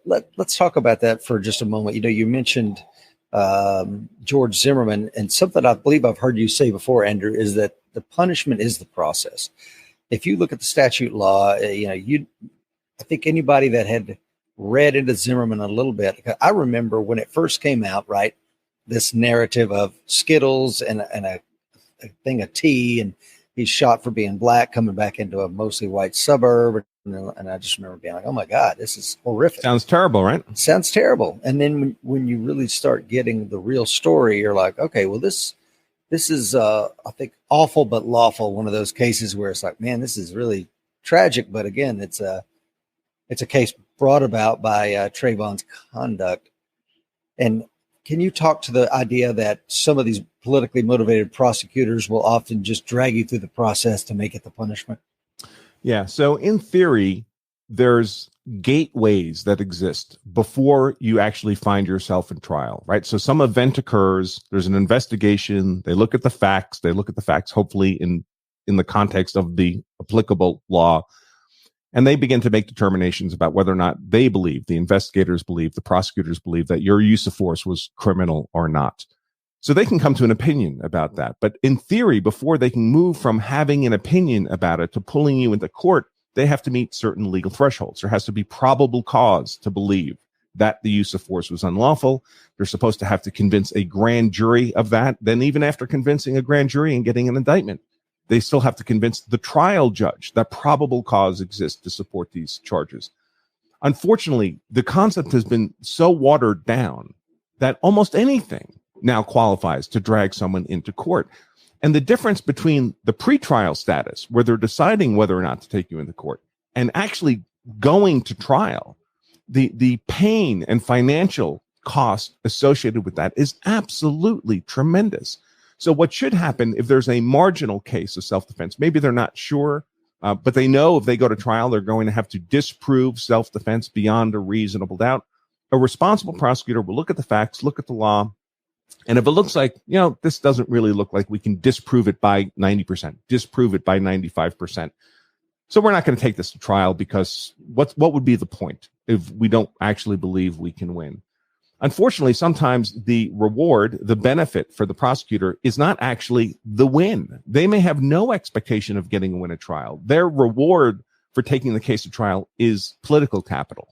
Let's talk about that for just a moment. You mentioned George Zimmerman, and something I believe I've heard you say before, Andrew, is that the punishment is the process. If you look at the statute law, I think anybody that had read into Zimmerman a little bit, I remember when it first came out, right, this narrative of Skittles and a thing of tea, and he's shot for being black, coming back into a mostly white suburb. And I just remember being like, oh my God, this is horrific. Sounds terrible, right? Sounds terrible. And then when you really start getting the real story, you're like, okay, well, this is, I think, awful but lawful. One of those cases where it's like, man, this is really tragic. But again, it's a case brought about by Trayvon's conduct. And can you talk to the idea that some of these politically motivated prosecutors will often just drag you through the process to make it the punishment? Yeah. So in theory, there's gateways that exist before you actually find yourself in trial, right? So some event occurs, there's an investigation, they look at the facts, hopefully in the context of the applicable law, and they begin to make determinations about whether or not they believe, the investigators believe, the prosecutors believe that your use of force was criminal or not. So they can come to an opinion about that. But in theory, before they can move from having an opinion about it to pulling you into court, they have to meet certain legal thresholds. There has to be probable cause to believe that the use of force was unlawful. They're supposed to have to convince a grand jury of that. Then even after convincing a grand jury and getting an indictment, they still have to convince the trial judge that probable cause exists to support these charges. Unfortunately, the concept has been so watered down that almost anything now qualifies to drag someone into court. And the difference between the pretrial status, where they're deciding whether or not to take you into court, and actually going to trial, the pain and financial cost associated with that is absolutely tremendous. So what should happen if there's a marginal case of self-defense, maybe they're not sure, but they know if they go to trial, they're going to have to disprove self-defense beyond a reasonable doubt. A responsible prosecutor will look at the facts, look at the law, and if it looks like, this doesn't really look like we can disprove it by 90%, disprove it by 95%. So we're not going to take this to trial, because what would be the point if we don't actually believe we can win? Unfortunately, sometimes the reward, the benefit for the prosecutor is not actually the win. They may have no expectation of getting a win at trial. Their reward for taking the case to trial is political capital.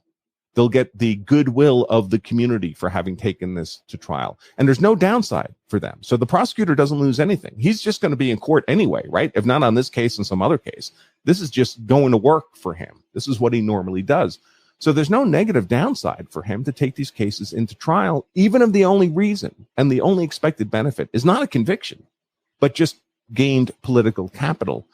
They'll get the goodwill of the community for having taken this to trial. And there's no downside for them. So the prosecutor doesn't lose anything. He's just going to be in court anyway, right? If not on this case, and some other case. This is just going to work for him. This is what he normally does. So there's no negative downside for him to take these cases into trial, even if the only reason and the only expected benefit is not a conviction, but just gained political capital.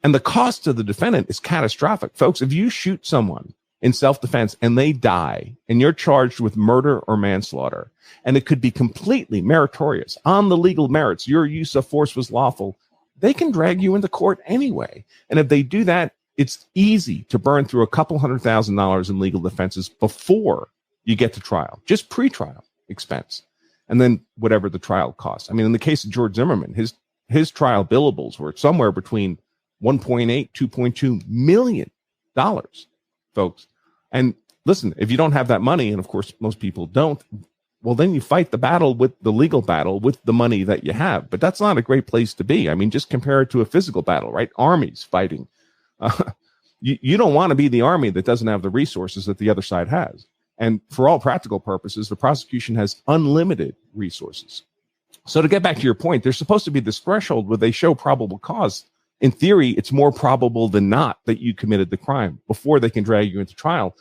And the cost to the defendant is catastrophic. Folks, if you shoot someone in self-defense and they die, and you're charged with murder or manslaughter, and it could be completely meritorious on the legal merits, your use of force was lawful, they can drag you into court anyway. And if they do that, it's easy to burn through a couple $100,000 in legal defenses before you get to trial, just pre-trial expense, and then whatever the trial costs. I mean, in the case of George Zimmerman, his trial billables were somewhere between $1.8, $2.2 million, folks. And listen, if you don't have that money, and of course most people don't, well, then you fight the battle with the legal battle with the money that you have. But that's not a great place to be. I mean, just compare it to a physical battle, right? Armies fighting. You don't want to be the army that doesn't have the resources that the other side has. And for all practical purposes, the prosecution has unlimited resources. So to get back to your point, there's supposed to be this threshold where they show probable cause. In theory, it's more probable than not that you committed the crime before they can drag you into trial.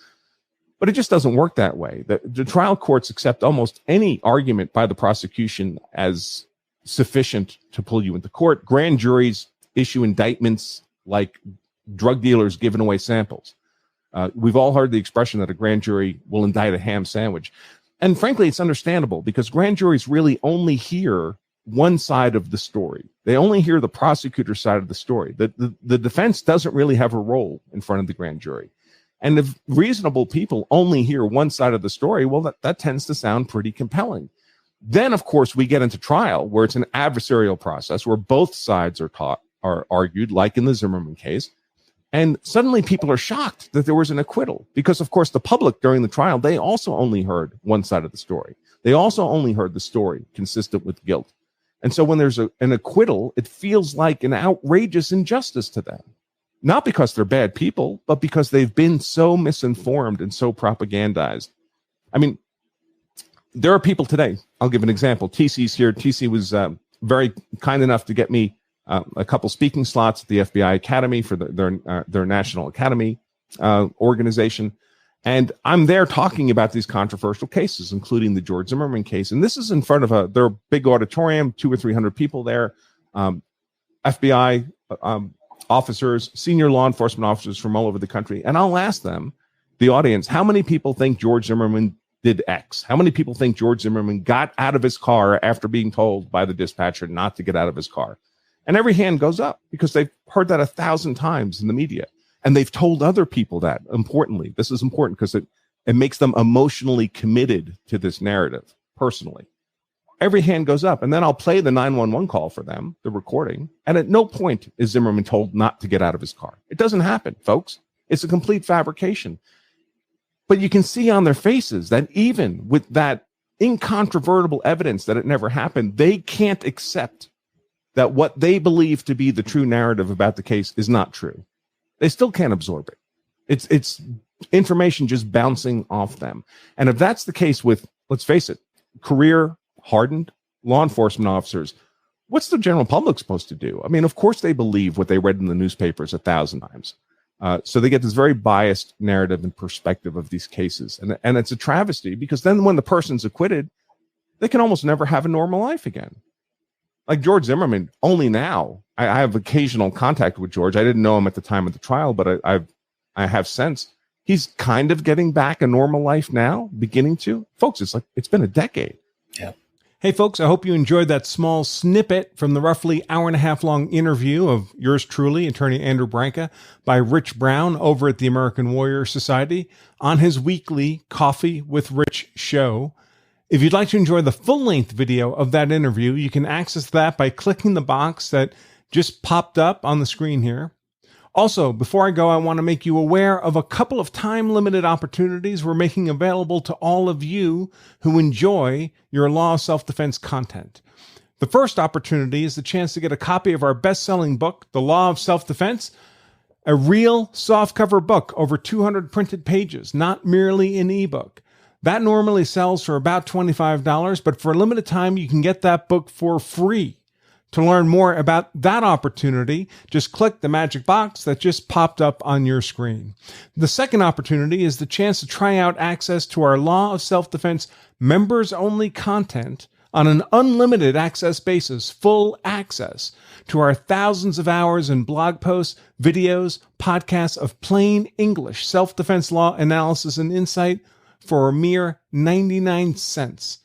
But it just doesn't work that way. The trial courts accept almost any argument by the prosecution as sufficient to pull you into court. Grand juries issue indictments like drug dealers giving away samples. We've all heard the expression that a grand jury will indict a ham sandwich. And frankly, it's understandable, because grand juries really only hear one side of the story. They only hear the prosecutor's side of the story. The defense doesn't really have a role in front of the grand jury. And if reasonable people only hear one side of the story, well, that tends to sound pretty compelling. Then, of course, we get into trial, where it's an adversarial process, where both sides are argued, like in the Zimmerman case. And suddenly people are shocked that there was an acquittal because, of course, the public during the trial, they also only heard one side of the story. They also only heard the story consistent with guilt. And so when there's an acquittal, it feels like an outrageous injustice to them. Not because they're bad people, but because they've been so misinformed and so propagandized. I mean, there are people today. I'll give an example. TC's here. TC was very kind enough to get me a couple speaking slots at the FBI Academy for their National Academy organization. And I'm there talking about these controversial cases, including the George Zimmerman case. And this is in front of their big auditorium, 200 or 300 people there, FBI officers, senior law enforcement officers from all over the country. And I'll ask them, the audience, how many people think George Zimmerman did X? How many people think George Zimmerman got out of his car after being told by the dispatcher not to get out of his car? And every hand goes up because they've heard that 1,000 times in the media. And they've told other people that. Importantly, this is important because it makes them emotionally committed to this narrative personally. Every hand goes up. And then I'll play the 911 call for them, the recording. And at no point is Zimmerman told not to get out of his car. It doesn't happen, folks. It's a complete fabrication. But you can see on their faces that even with that incontrovertible evidence that it never happened, they can't accept that what they believe to be the true narrative about the case is not true. They still can't absorb it. It's information just bouncing off them. And if that's the case with, let's face it, career hardened law enforcement officers, what's the general public supposed to do? I mean, of course they believe what they read in the newspapers 1,000 times. So they get this very biased narrative and perspective of these cases. And it's a travesty because then when the person's acquitted, they can almost never have a normal life again. Like George Zimmerman, only now, I have occasional contact with George. I didn't know him at the time of the trial, but I have since. He's kind of getting back a normal life now, beginning to. Folks, it's been a decade. Yeah. Hey, folks, I hope you enjoyed that small snippet from the roughly hour and a half long interview of yours truly, Attorney Andrew Branca, by Rich Brown over at the American Warrior Society on his weekly Coffee with Rich show. If you'd like to enjoy the full-length video of that interview, you can access that by clicking the box that just popped up on the screen here. Also, before I go, I want to make you aware of a couple of time-limited opportunities we're making available to all of you who enjoy your law of self-defense content. The first opportunity is the chance to get a copy of our best-selling book, The Law of Self-Defense, a real softcover book, over 200 printed pages, not merely an ebook. That normally sells for about $25, but for a limited time, you can get that book for free. To learn more about that opportunity, just click the magic box that just popped up on your screen. The second opportunity is the chance to try out access to our Law of Self-Defense members-only content on an unlimited access basis, full access to our thousands of hours in blog posts, videos, podcasts of plain English self-defense law analysis and insight for a mere 99 cents.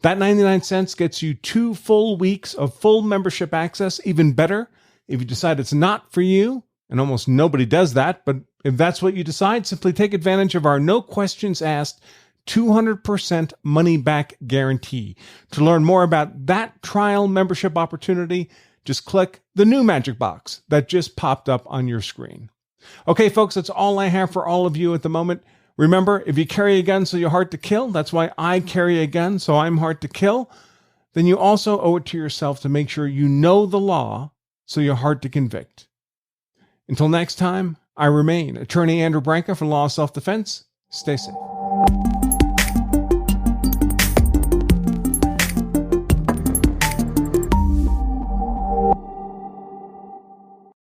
That 99 cents gets you 2 full weeks of full membership access. Even better, if you decide it's not for you, and almost nobody does that, but if that's what you decide, simply take advantage of our no questions asked 200% money back guarantee. To learn more about that trial membership opportunity, just click the new magic box that just popped up on your screen. Okay, folks, that's all I have for all of you at the moment. Remember, if you carry a gun so you're hard to kill, that's why I carry a gun so I'm hard to kill, then you also owe it to yourself to make sure you know the law so you're hard to convict. Until next time, I remain Attorney Andrew Branca for Law of Self-Defense. Stay safe.